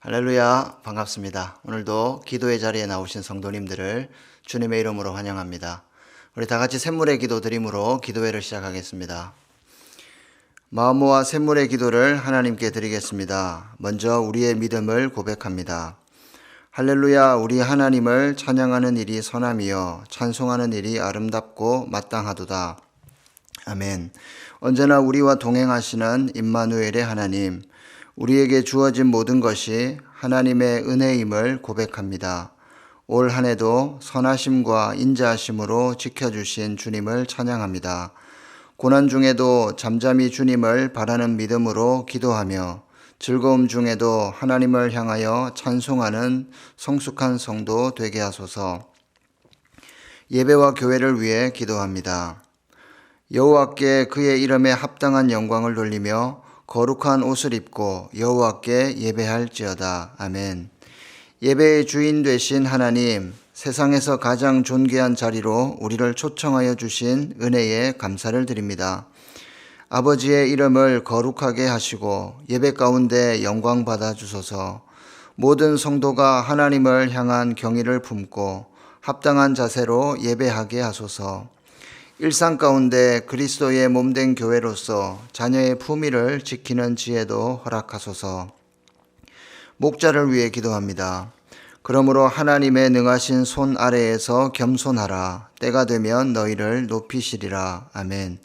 할렐루야, 반갑습니다. 오늘도 기도의 자리에 나오신 성도님들을 주님의 이름으로 환영합니다. 우리 다 같이 샘물의 기도 드림으로 기도회를 시작하겠습니다. 마음 모아 샘물의 기도를 하나님께 드리겠습니다. 먼저 우리의 믿음을 고백합니다. 할렐루야, 우리 하나님을 찬양하는 일이 선함이요 찬송하는 일이 아름답고 마땅하도다. 아멘. 언제나 우리와 동행하시는 임마누엘의 하나님, 우리에게 주어진 모든 것이 하나님의 은혜임을 고백합니다. 올 한 해도 선하심과 인자하심으로 지켜주신 주님을 찬양합니다. 고난 중에도 잠잠히 주님을 바라는 믿음으로 기도하며 즐거움 중에도 하나님을 향하여 찬송하는 성숙한 성도 되게 하소서. 예배와 교회를 위해 기도합니다. 여호와께 그의 이름에 합당한 영광을 돌리며 거룩한 옷을 입고 여호와께 예배할지어다. 아멘. 예배의 주인 되신 하나님, 세상에서 가장 존귀한 자리로 우리를 초청하여 주신 은혜에 감사를 드립니다. 아버지의 이름을 거룩하게 하시고 예배 가운데 영광 받아 주소서. 모든 성도가 하나님을 향한 경의를 품고 합당한 자세로 예배하게 하소서. 일상 가운데 그리스도의 몸된 교회로서 자녀의 품위를 지키는 지혜도 허락하소서. 목자를 위해 기도합니다. 그러므로 하나님의 능하신 손 아래에서 겸손하라. 때가 되면 너희를 높이시리라. 아멘.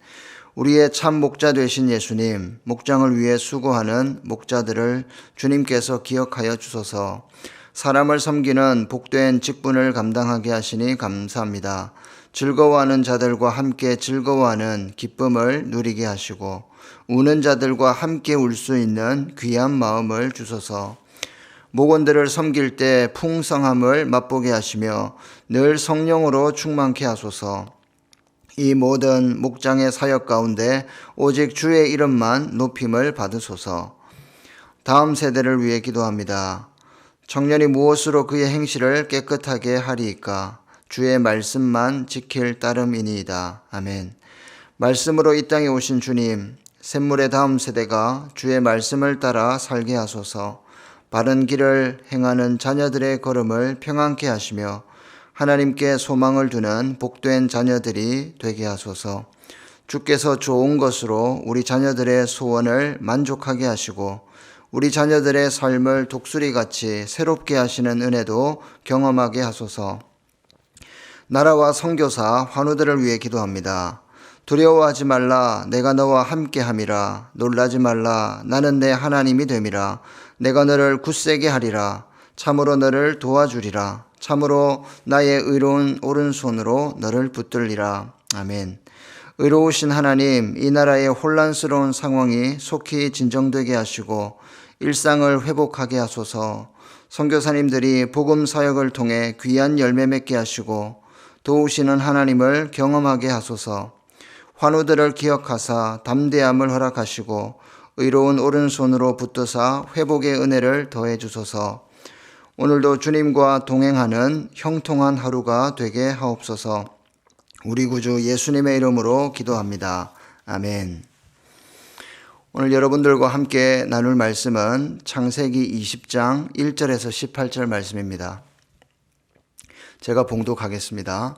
우리의 참 목자 되신 예수님, 목장을 위해 수고하는 목자들을 주님께서 기억하여 주소서. 사람을 섬기는 복된 직분을 감당하게 하시니 감사합니다. 즐거워하는 자들과 함께 즐거워하는 기쁨을 누리게 하시고 우는 자들과 함께 울 수 있는 귀한 마음을 주소서. 목원들을 섬길 때 풍성함을 맛보게 하시며 늘 성령으로 충만케 하소서. 이 모든 목장의 사역 가운데 오직 주의 이름만 높임을 받으소서. 다음 세대를 위해 기도합니다. 청년이 무엇으로 그의 행실을 깨끗하게 하리이까? 주의 말씀만 지킬 따름이니이다. 아멘. 말씀으로 이 땅에 오신 주님, 샘물의 다음 세대가 주의 말씀을 따라 살게 하소서. 바른 길을 행하는 자녀들의 걸음을 평안케 하시며 하나님께 소망을 두는 복된 자녀들이 되게 하소서. 주께서 좋은 것으로 우리 자녀들의 소원을 만족하게 하시고 우리 자녀들의 삶을 독수리같이 새롭게 하시는 은혜도 경험하게 하소서. 나라와 선교사 환우들을 위해 기도합니다. 두려워하지 말라. 내가 너와 함께함이라. 놀라지 말라. 나는 내 하나님이 됨이라. 내가 너를 굳세게 하리라. 참으로 너를 도와주리라. 참으로 나의 의로운 오른손으로 너를 붙들리라. 아멘. 의로우신 하나님, 이 나라의 혼란스러운 상황이 속히 진정되게 하시고 일상을 회복하게 하소서. 선교사님들이 복음 사역을 통해 귀한 열매 맺게 하시고 도우시는 하나님을 경험하게 하소서. 환우들을 기억하사 담대함을 허락하시고 의로운 오른손으로 붙드사 회복의 은혜를 더해 주소서. 오늘도 주님과 동행하는 형통한 하루가 되게 하옵소서. 우리 구주 예수님의 이름으로 기도합니다. 아멘. 오늘 여러분들과 함께 나눌 말씀은 창세기 20장 1절에서 18절 말씀입니다. 제가 봉독하겠습니다.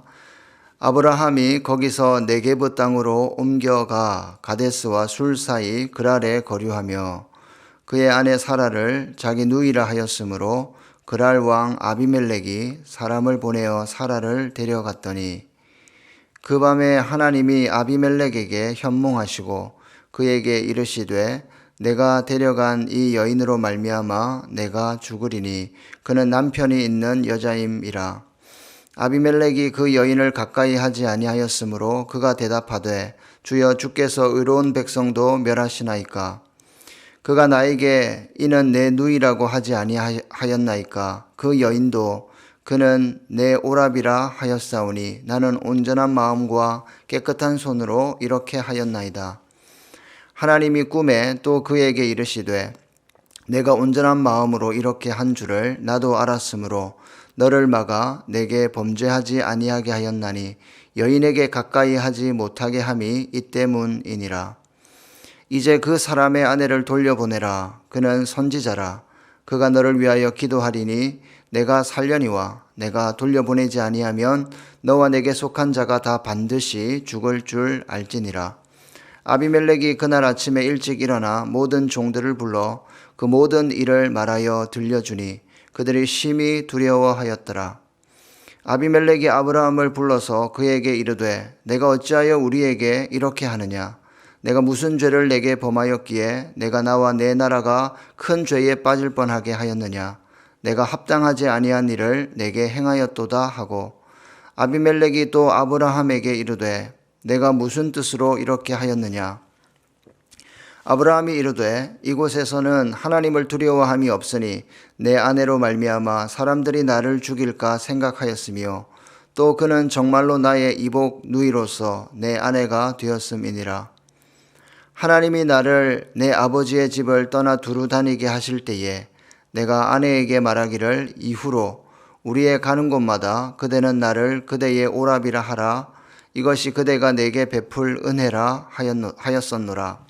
아브라함이 거기서 네게브 땅으로 옮겨가 가데스와 술 사이 그랄에 거류하며 그의 아내 사라를 자기 누이라 하였으므로 그랄 왕 아비멜렉이 사람을 보내어 사라를 데려갔더니 그 밤에 하나님이 아비멜렉에게 현몽하시고 그에게 이르시되 내가 데려간 이 여인으로 말미암아 내가 죽으리니 그는 남편이 있는 여자임이라. 아비멜렉이 그 여인을 가까이 하지 아니하였으므로 그가 대답하되 주여 주께서 의로운 백성도 멸하시나이까? 그가 나에게 이는 내 누이라고 하지 아니하였나이까? 그 여인도 그는 내 오라비라 하였사오니 나는 온전한 마음과 깨끗한 손으로 이렇게 하였나이다. 하나님이 꿈에 또 그에게 이르시되 내가 온전한 마음으로 이렇게 한 줄을 나도 알았으므로 너를 막아 내게 범죄하지 아니하게 하였나니 여인에게 가까이 하지 못하게 함이 이 때문이니라. 이제 그 사람의 아내를 돌려보내라. 그는 선지자라. 그가 너를 위하여 기도하리니 내가 살려니와 내가 돌려보내지 아니하면 너와 내게 속한 자가 다 반드시 죽을 줄 알지니라. 아비멜렉이 그날 아침에 일찍 일어나 모든 종들을 불러 그 모든 일을 말하여 들려주니 그들이 심히 두려워하였더라. 아비멜렉이 아브라함을 불러서 그에게 이르되 내가 어찌하여 우리에게 이렇게 하느냐? 내가 무슨 죄를 내게 범하였기에 내가 나와 내 나라가 큰 죄에 빠질 뻔하게 하였느냐? 내가 합당하지 아니한 일을 내게 행하였도다 하고 아비멜렉이 또 아브라함에게 이르되 내가 무슨 뜻으로 이렇게 하였느냐? 아브라함이 이르되 이곳에서는 하나님을 두려워함이 없으니 내 아내로 말미암아 사람들이 나를 죽일까 생각하였으며 또 그는 정말로 나의 이복 누이로서 내 아내가 되었음이니라. 하나님이 나를 내 아버지의 집을 떠나 두루 다니게 하실 때에 내가 아내에게 말하기를 이후로 우리의 가는 곳마다 그대는 나를 그대의 오라비라 하라. 이것이 그대가 내게 베풀 은혜라 하였었노라.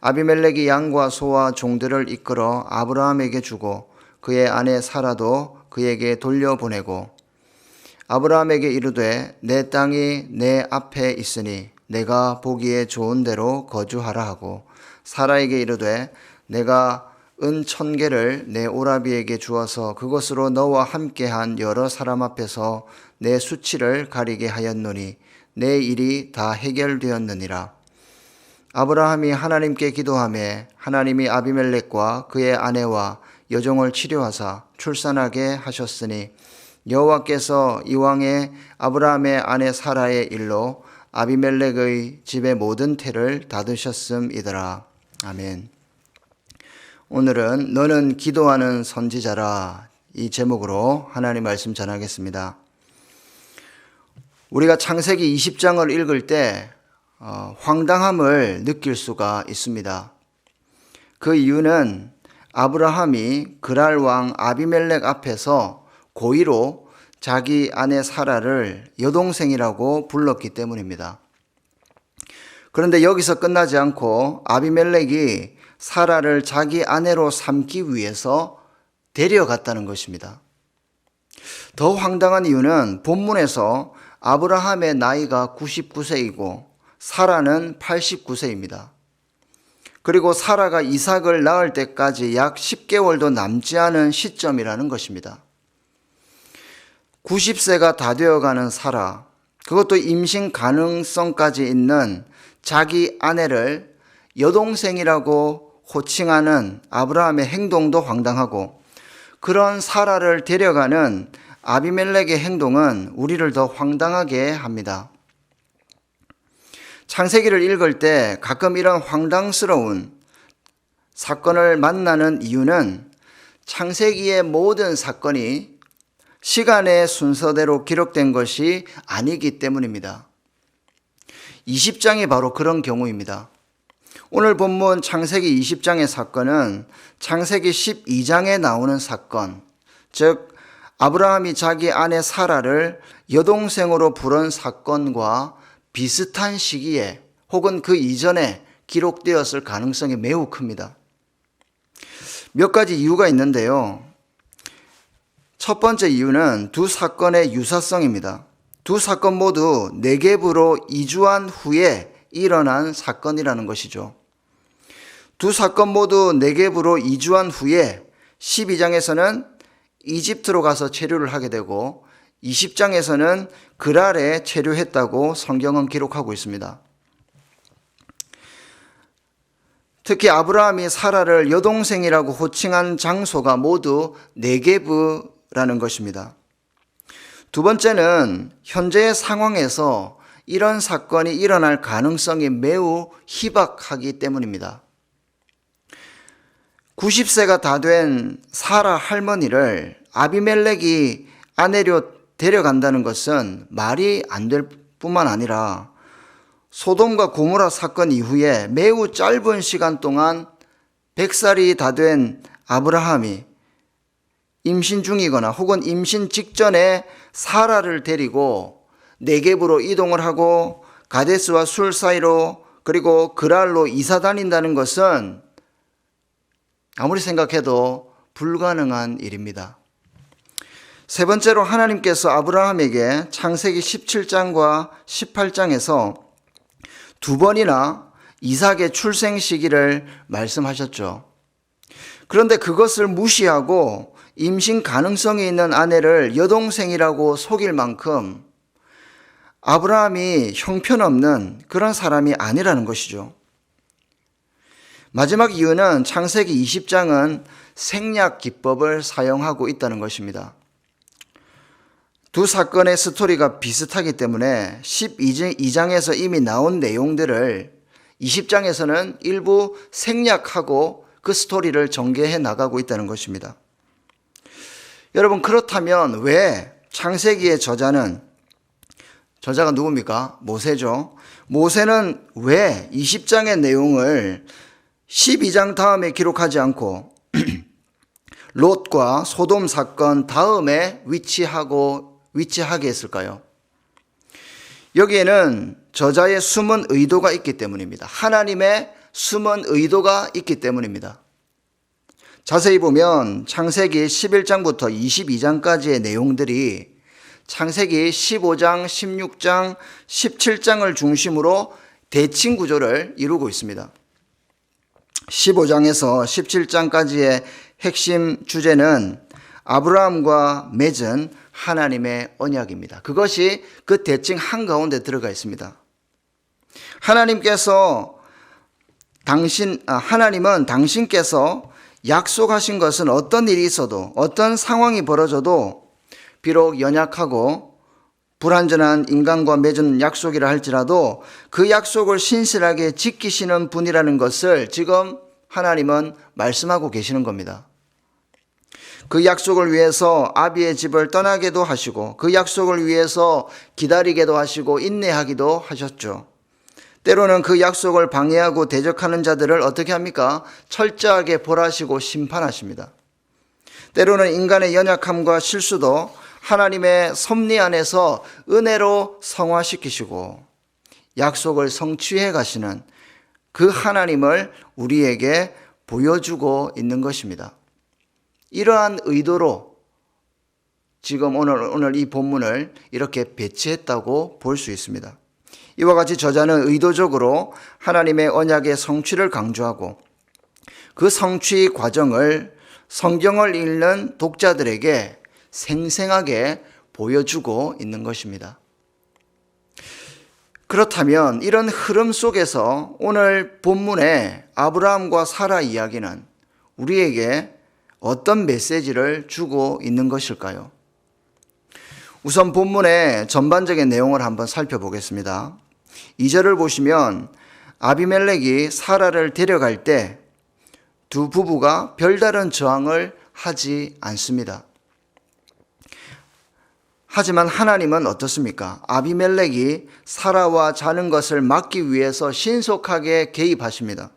아비멜렉이 양과 소와 종들을 이끌어 아브라함에게 주고 그의 아내 사라도 그에게 돌려보내고 아브라함에게 이르되 내 땅이 내 앞에 있으니 내가 보기에 좋은 대로 거주하라 하고 사라에게 이르되 내가 은 1,000개를 내 오라비에게 주어서 그것으로 너와 함께한 여러 사람 앞에서 내 수치를 가리게 하였노니 내 일이 다 해결되었느니라. 아브라함이 하나님께 기도하매 하나님이 아비멜렉과 그의 아내와 여종을 치료하사 출산하게 하셨으니 여호와께서 이왕에 아브라함의 아내 사라의 일로 아비멜렉의 집의 모든 태를 닫으셨음이더라. 아멘. 오늘은 너는 기도하는 선지자라 이 제목으로 하나님 말씀 전하겠습니다. 우리가 창세기 20장을 읽을 때 황당함을 느낄 수가 있습니다. 그 이유는 아브라함이 그랄 왕 아비멜렉 앞에서 고의로 자기 아내 사라를 여동생이라고 불렀기 때문입니다. 그런데 여기서 끝나지 않고 아비멜렉이 사라를 자기 아내로 삼기 위해서 데려갔다는 것입니다. 더 황당한 이유는 본문에서 아브라함의 나이가 99세이고 사라는 89세입니다. 그리고 사라가 이삭을 낳을 때까지 약 10개월도 남지 않은 시점이라는 것입니다. 90세가 다 되어가는 사라, 그것도 임신 가능성까지 있는 자기 아내를 여동생이라고 호칭하는 아브라함의 행동도 황당하고 그런 사라를 데려가는 아비멜렉의 행동은 우리를 더 황당하게 합니다. 창세기를 읽을 때 가끔 이런 황당스러운 사건을 만나는 이유는 창세기의 모든 사건이 시간의 순서대로 기록된 것이 아니기 때문입니다. 20장이 바로 그런 경우입니다. 오늘 본문 창세기 20장의 사건은 창세기 12장에 나오는 사건, 즉 아브라함이 자기 아내 사라를 여동생으로 부른 사건과 비슷한 시기에 혹은 그 이전에 기록되었을 가능성이 매우 큽니다. 몇 가지 이유가 있는데요. 첫 번째 이유는 두 사건의 유사성입니다. 두 사건 모두 네겝으로 이주한 후에 일어난 사건이라는 것이죠. 두 사건 모두 네겝으로 이주한 후에 12장에서는 이집트로 가서 체류를 하게 되고 20장에서는 그랄에 체류했다고 성경은 기록하고 있습니다. 특히 아브라함이 사라를 여동생이라고 호칭한 장소가 모두 네겝이라는 것입니다. 두 번째는 현재의 상황에서 이런 사건이 일어날 가능성이 매우 희박하기 때문입니다. 90세가 다 된 사라 할머니를 아비멜렉이 아내로 데려간다는 것은 말이 안 될 뿐만 아니라 소돔과 고모라 사건 이후에 매우 짧은 시간 동안 100살이 다 된 아브라함이 임신 중이거나 혹은 임신 직전에 사라를 데리고 네겝으로 이동을 하고 가데스와 술 사이로 그리고 그랄로 이사 다닌다는 것은 아무리 생각해도 불가능한 일입니다. 세 번째로 하나님께서 아브라함에게 창세기 17장과 18장에서 두 번이나 이삭의 출생 시기를 말씀하셨죠. 그런데 그것을 무시하고 임신 가능성이 있는 아내를 여동생이라고 속일 만큼 아브라함이 형편없는 그런 사람이 아니라는 것이죠. 마지막 이유는 창세기 20장은 생략 기법을 사용하고 있다는 것입니다. 두 사건의 스토리가 비슷하기 때문에 12장에서 이미 나온 내용들을 20장에서는 일부 생략하고 그 스토리를 전개해 나가고 있다는 것입니다. 여러분, 그렇다면 왜 창세기의 저자가 누굽니까? 모세죠. 모세는 왜 20장의 내용을 12장 다음에 기록하지 않고 롯과 소돔 사건 다음에 위치하게 했을까요? 여기에는 저자의 숨은 의도가 있기 때문입니다. 하나님의 숨은 의도가 있기 때문입니다. 자세히 보면 창세기 11장부터 22장까지의 내용들이 창세기 15장, 16장, 17장을 중심으로 대칭 구조를 이루고 있습니다. 15장에서 17장까지의 핵심 주제는 아브라함과 맺은 하나님의 언약입니다. 그것이 그 대칭 한가운데 들어가 있습니다. 하나님은 당신께서 약속하신 것은 어떤 일이 있어도, 어떤 상황이 벌어져도 비록 연약하고 불완전한 인간과 맺은 약속이라 할지라도 그 약속을 신실하게 지키시는 분이라는 것을 지금 하나님은 말씀하고 계시는 겁니다. 그 약속을 위해서 아비의 집을 떠나게도 하시고 그 약속을 위해서 기다리게도 하시고 인내하기도 하셨죠. 때로는 그 약속을 방해하고 대적하는 자들을 어떻게 합니까? 철저하게 벌하시고 심판하십니다. 때로는 인간의 연약함과 실수도 하나님의 섭리 안에서 은혜로 성화시키시고 약속을 성취해 가시는 그 하나님을 우리에게 보여주고 있는 것입니다. 이러한 의도로 지금 오늘 이 본문을 이렇게 배치했다고 볼 수 있습니다. 이와 같이 저자는 의도적으로 하나님의 언약의 성취를 강조하고 그 성취 과정을 성경을 읽는 독자들에게 생생하게 보여주고 있는 것입니다. 그렇다면 이런 흐름 속에서 오늘 본문의 아브라함과 사라 이야기는 우리에게 어떤 메시지를 주고 있는 것일까요? 우선 본문의 전반적인 내용을 한번 살펴보겠습니다. 2절을 보시면 아비멜렉이 사라를 데려갈 때 두 부부가 별다른 저항을 하지 않습니다. 하지만 하나님은 어떻습니까? 아비멜렉이 사라와 자는 것을 막기 위해서 신속하게 개입하십니다.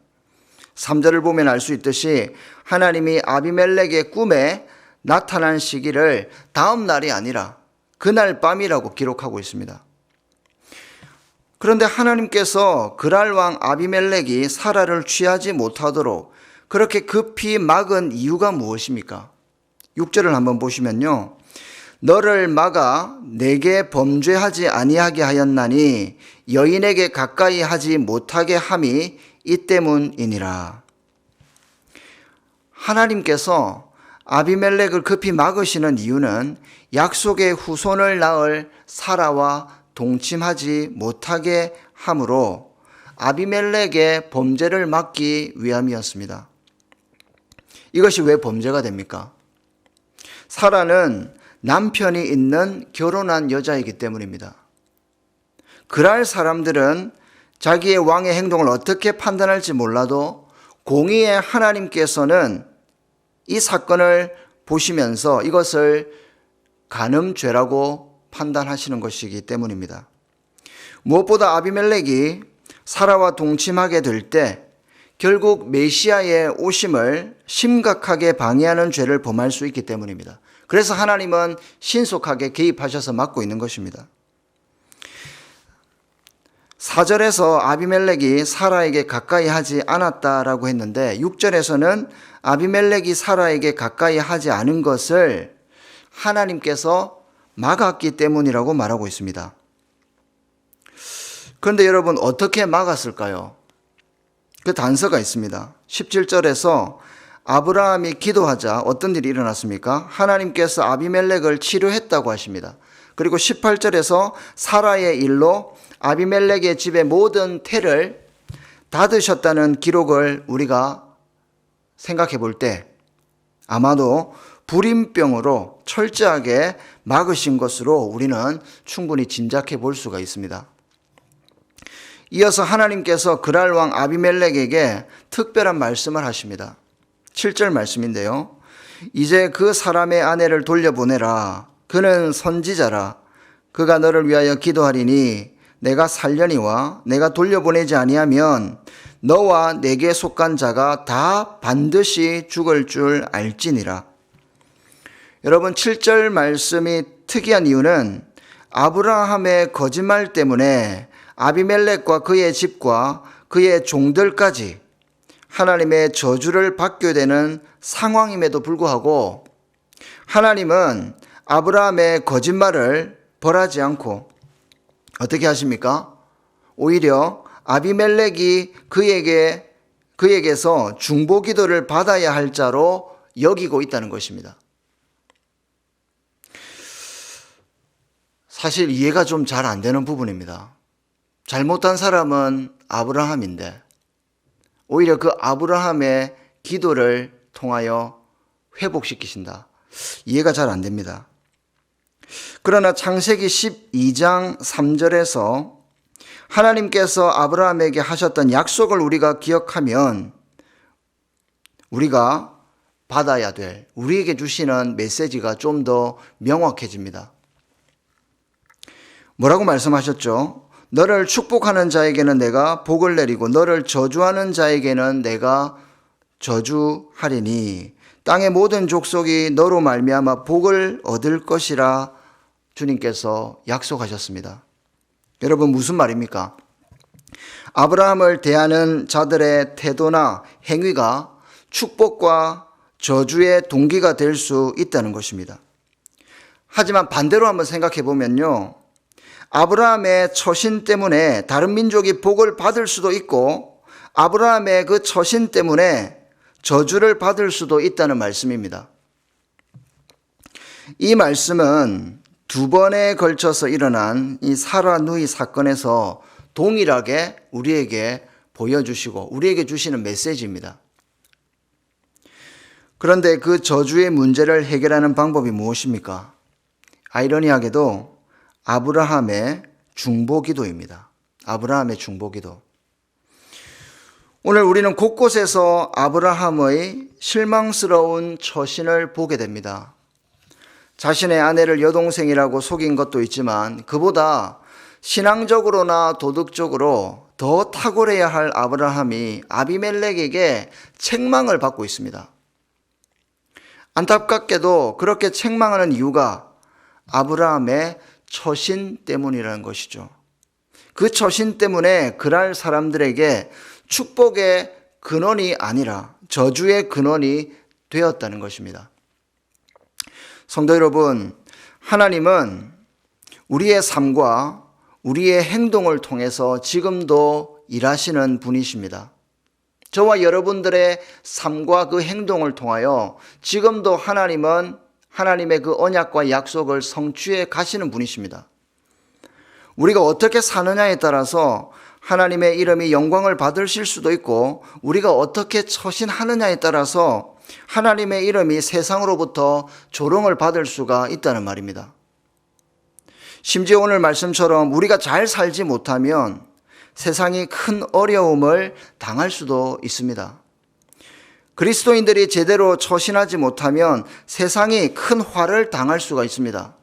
3절을 보면 알 수 있듯이 하나님이 아비멜렉의 꿈에 나타난 시기를 다음 날이 아니라 그날 밤이라고 기록하고 있습니다. 그런데 하나님께서 그랄 왕 아비멜렉이 사라를 취하지 못하도록 그렇게 급히 막은 이유가 무엇입니까? 6절을 한번 보시면요. 너를 막아 내게 범죄하지 아니하게 하였나니 여인에게 가까이 하지 못하게 함이 이 때문이니라. 하나님께서 아비멜렉을 급히 막으시는 이유는 약속의 후손을 낳을 사라와 동침하지 못하게 함으로 아비멜렉의 범죄를 막기 위함이었습니다. 이것이 왜 범죄가 됩니까? 사라는 남편이 있는 결혼한 여자이기 때문입니다. 그랄 사람들은 자기의 왕의 행동을 어떻게 판단할지 몰라도 공의의 하나님께서는 이 사건을 보시면서 이것을 간음죄라고 판단하시는 것이기 때문입니다. 무엇보다 아비멜렉이 사라와 동침하게 될 때 결국 메시아의 오심을 심각하게 방해하는 죄를 범할 수 있기 때문입니다. 그래서 하나님은 신속하게 개입하셔서 막고 있는 것입니다. 4절에서 아비멜렉이 사라에게 가까이 하지 않았다라고 했는데 6절에서는 아비멜렉이 사라에게 가까이 하지 않은 것을 하나님께서 막았기 때문이라고 말하고 있습니다. 그런데 여러분, 어떻게 막았을까요? 그 단서가 있습니다. 17절에서 아브라함이 기도하자 어떤 일이 일어났습니까? 하나님께서 아비멜렉을 치료했다고 하십니다. 그리고 18절에서 사라의 일로 아비멜렉의 집의 모든 태를 닫으셨다는 기록을 우리가 생각해 볼 때 아마도 불임병으로 철저하게 막으신 것으로 우리는 충분히 짐작해 볼 수가 있습니다. 이어서 하나님께서 그랄 왕 아비멜렉에게 특별한 말씀을 하십니다. 7절 말씀인데요. 이제 그 사람의 아내를 돌려보내라. 그는 선지자라. 그가 너를 위하여 기도하리니 내가 살려니와 내가 돌려보내지 아니하면 너와 내게 속한 자가 다 반드시 죽을 줄 알지니라. 여러분, 7절 말씀이 특이한 이유는 아브라함의 거짓말 때문에 아비멜렉과 그의 집과 그의 종들까지 하나님의 저주를 받게 되는 상황임에도 불구하고 하나님은 아브라함의 거짓말을 벌하지 않고 어떻게 하십니까? 오히려 아비멜렉이 그에게서 중보기도를 받아야 할 자로 여기고 있다는 것입니다. 사실 이해가 좀 잘 안 되는 부분입니다. 잘못한 사람은 아브라함인데 오히려 그 아브라함의 기도를 통하여 회복시키신다. 이해가 잘 안 됩니다. 그러나 창세기 12장 3절에서 하나님께서 아브라함에게 하셨던 약속을 우리가 기억하면 우리가 받아야 될, 우리에게 주시는 메시지가 좀 더 명확해집니다. 뭐라고 말씀하셨죠? 너를 축복하는 자에게는 내가 복을 내리고 너를 저주하는 자에게는 내가 저주하리니 땅의 모든 족속이 너로 말미암아 복을 얻을 것이라 주님께서 약속하셨습니다. 여러분, 무슨 말입니까? 아브라함을 대하는 자들의 태도나 행위가 축복과 저주의 동기가 될 수 있다는 것입니다. 하지만 반대로 한번 생각해 보면요, 아브라함의 처신 때문에 다른 민족이 복을 받을 수도 있고 아브라함의 그 처신 때문에 저주를 받을 수도 있다는 말씀입니다. 이 말씀은 두 번에 걸쳐서 일어난 이 사라 누이 사건에서 동일하게 우리에게 보여주시고 우리에게 주시는 메시지입니다. 그런데 그 저주의 문제를 해결하는 방법이 무엇입니까? 아이러니하게도 아브라함의 중보기도입니다. 아브라함의 중보기도. 오늘 우리는 곳곳에서 아브라함의 실망스러운 처신을 보게 됩니다. 자신의 아내를 여동생이라고 속인 것도 있지만 그보다 신앙적으로나 도덕적으로 더 탁월해야 할 아브라함이 아비멜렉에게 책망을 받고 있습니다. 안타깝게도 그렇게 책망하는 이유가 아브라함의 처신 때문이라는 것이죠. 그 처신 때문에 그랄 사람들에게 축복의 근원이 아니라 저주의 근원이 되었다는 것입니다. 성도 여러분, 하나님은 우리의 삶과 우리의 행동을 통해서 지금도 일하시는 분이십니다. 저와 여러분들의 삶과 그 행동을 통하여 지금도 하나님은 하나님의 그 언약과 약속을 성취해 가시는 분이십니다. 우리가 어떻게 사느냐에 따라서 하나님의 이름이 영광을 받으실 수도 있고 우리가 어떻게 처신하느냐에 따라서 하나님의 이름이 세상으로부터 조롱을 받을 수가 있다는 말입니다. 심지어 오늘 말씀처럼 우리가 잘 살지 못하면 세상이 큰 어려움을 당할 수도 있습니다. 그리스도인들이 제대로 처신하지 못하면 세상이 큰 화를 당할 수가 있습니다.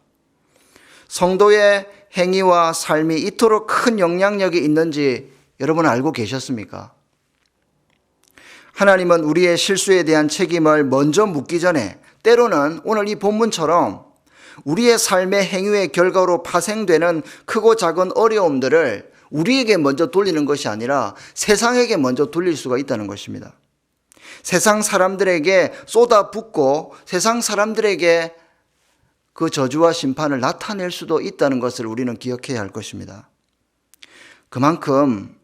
성도의 행위와 삶이 이토록 큰 영향력이 있는지 여러분 알고 계셨습니까? 하나님은 우리의 실수에 대한 책임을 먼저 묻기 전에 때로는 오늘 이 본문처럼 우리의 삶의 행위의 결과로 파생되는 크고 작은 어려움들을 우리에게 먼저 돌리는 것이 아니라 세상에게 먼저 돌릴 수가 있다는 것입니다. 세상 사람들에게 쏟아붓고 세상 사람들에게 그 저주와 심판을 나타낼 수도 있다는 것을 우리는 기억해야 할 것입니다. 그만큼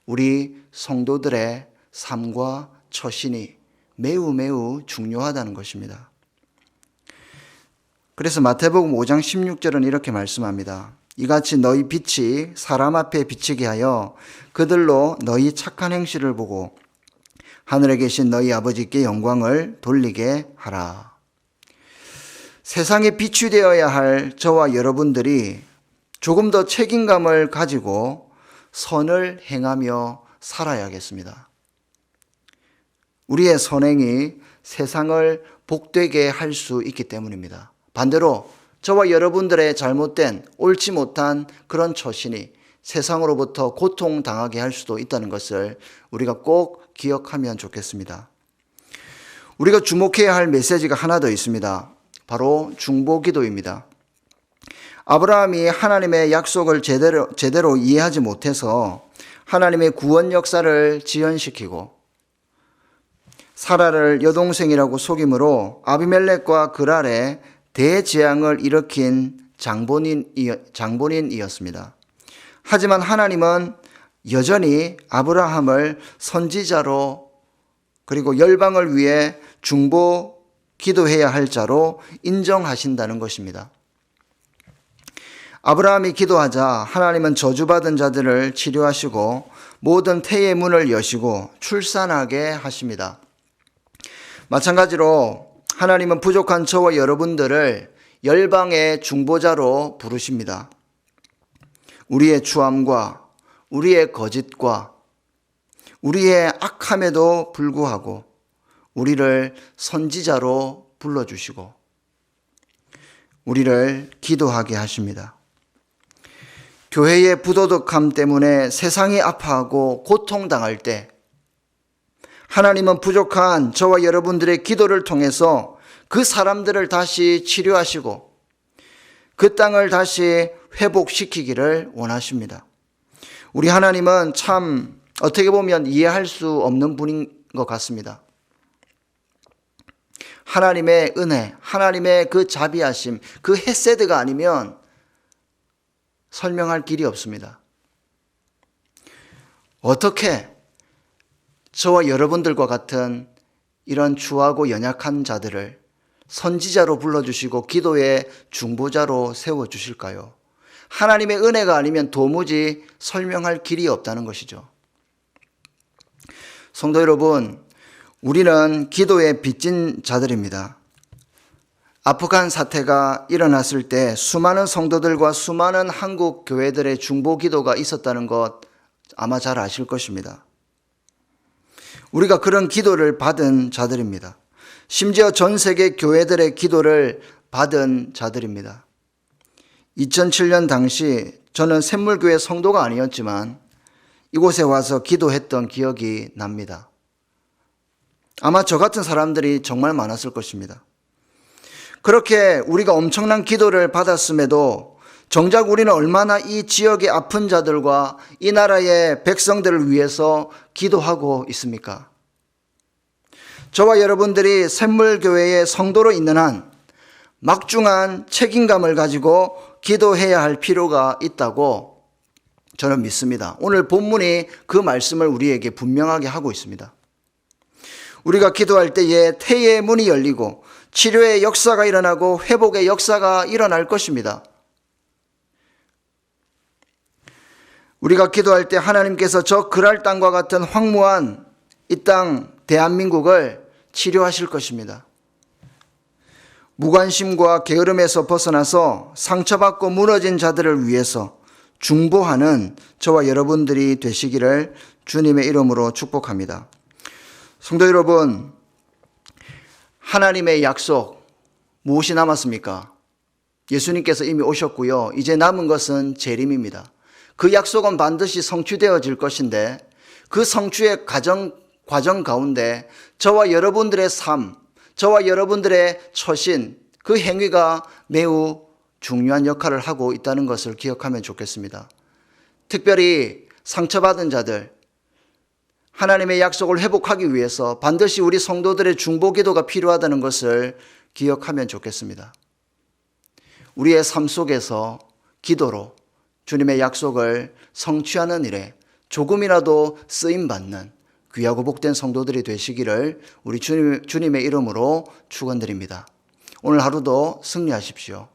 우리 성도들의 삶과 처신이 매우 매우 중요하다는 것입니다. 그래서 마태복음 5장 16절은 이렇게 말씀합니다. 이같이 너희 빛이 사람 앞에 비치게 하여 그들로 너희 착한 행실을 보고 하늘에 계신 너희 아버지께 영광을 돌리게 하라. 세상에 빛이 되어야 할 저와 여러분들이 조금 더 책임감을 가지고 선을 행하며 살아야겠습니다. 우리의 선행이 세상을 복되게 할 수 있기 때문입니다. 반대로 저와 여러분들의 잘못된 옳지 못한 그런 처신이 세상으로부터 고통당하게 할 수도 있다는 것을 우리가 꼭 기억하면 좋겠습니다. 우리가 주목해야 할 메시지가 하나 더 있습니다. 바로 중보기도입니다. 아브라함이 하나님의 약속을 제대로 이해하지 못해서 하나님의 구원 역사를 지연시키고 사라를 여동생이라고 속임으로 아비멜렉과 그랄에 대재앙을 일으킨 장본인이었습니다. 하지만 하나님은 여전히 아브라함을 선지자로 그리고 열방을 위해 중보 기도해야 할 자로 인정하신다는 것입니다. 아브라함이 기도하자 하나님은 저주받은 자들을 치료하시고 모든 태의 문을 여시고 출산하게 하십니다. 마찬가지로 하나님은 부족한 저와 여러분들을 열방의 중보자로 부르십니다. 우리의 추함과 우리의 거짓과 우리의 악함에도 불구하고 우리를 선지자로 불러주시고 우리를 기도하게 하십니다. 교회의 부도덕함 때문에 세상이 아파하고 고통당할 때 하나님은 부족한 저와 여러분들의 기도를 통해서 그 사람들을 다시 치료하시고 그 땅을 다시 회복시키기를 원하십니다. 우리 하나님은 참 어떻게 보면 이해할 수 없는 분인 것 같습니다. 하나님의 은혜, 하나님의 그 자비하심, 그 헤세드가 아니면 설명할 길이 없습니다. 어떻게 저와 여러분들과 같은 이런 추하고 연약한 자들을 선지자로 불러주시고 기도의 중보자로 세워주실까요? 하나님의 은혜가 아니면 도무지 설명할 길이 없다는 것이죠. 성도 여러분, 우리는 기도에 빚진 자들입니다. 아프간 사태가 일어났을 때 수많은 성도들과 수많은 한국 교회들의 중보 기도가 있었다는 것 아마 잘 아실 것입니다. 우리가 그런 기도를 받은 자들입니다. 심지어 전 세계 교회들의 기도를 받은 자들입니다. 2007년 당시 저는 샘물교회 성도가 아니었지만 이곳에 와서 기도했던 기억이 납니다. 아마 저 같은 사람들이 정말 많았을 것입니다. 그렇게 우리가 엄청난 기도를 받았음에도 정작 우리는 얼마나 이 지역의 아픈 자들과 이 나라의 백성들을 위해서 기도하고 있습니까? 저와 여러분들이 샘물교회의 성도로 있는 한 막중한 책임감을 가지고 기도해야 할 필요가 있다고 저는 믿습니다. 오늘 본문이 그 말씀을 우리에게 분명하게 하고 있습니다. 우리가 기도할 때에 태의 문이 열리고 치료의 역사가 일어나고 회복의 역사가 일어날 것입니다. 우리가 기도할 때 하나님께서 저 그랄 땅과 같은 황무한 이 땅 대한민국을 치료하실 것입니다. 무관심과 게으름에서 벗어나서 상처받고 무너진 자들을 위해서 중보하는 저와 여러분들이 되시기를 주님의 이름으로 축복합니다. 성도 여러분, 하나님의 약속 무엇이 남았습니까? 예수님께서 이미 오셨고요. 이제 남은 것은 재림입니다. 그 약속은 반드시 성취되어질 것인데 그 성취의 과정 가운데 저와 여러분들의 삶, 저와 여러분들의 처신, 그 행위가 매우 중요한 역할을 하고 있다는 것을 기억하면 좋겠습니다. 특별히 상처받은 자들, 하나님의 약속을 회복하기 위해서 반드시 우리 성도들의 중보 기도가 필요하다는 것을 기억하면 좋겠습니다. 우리의 삶 속에서 기도로 주님의 약속을 성취하는 일에 조금이라도 쓰임받는 귀하고 복된 성도들이 되시기를 우리 주님의 이름으로 축원드립니다. 오늘 하루도 승리하십시오.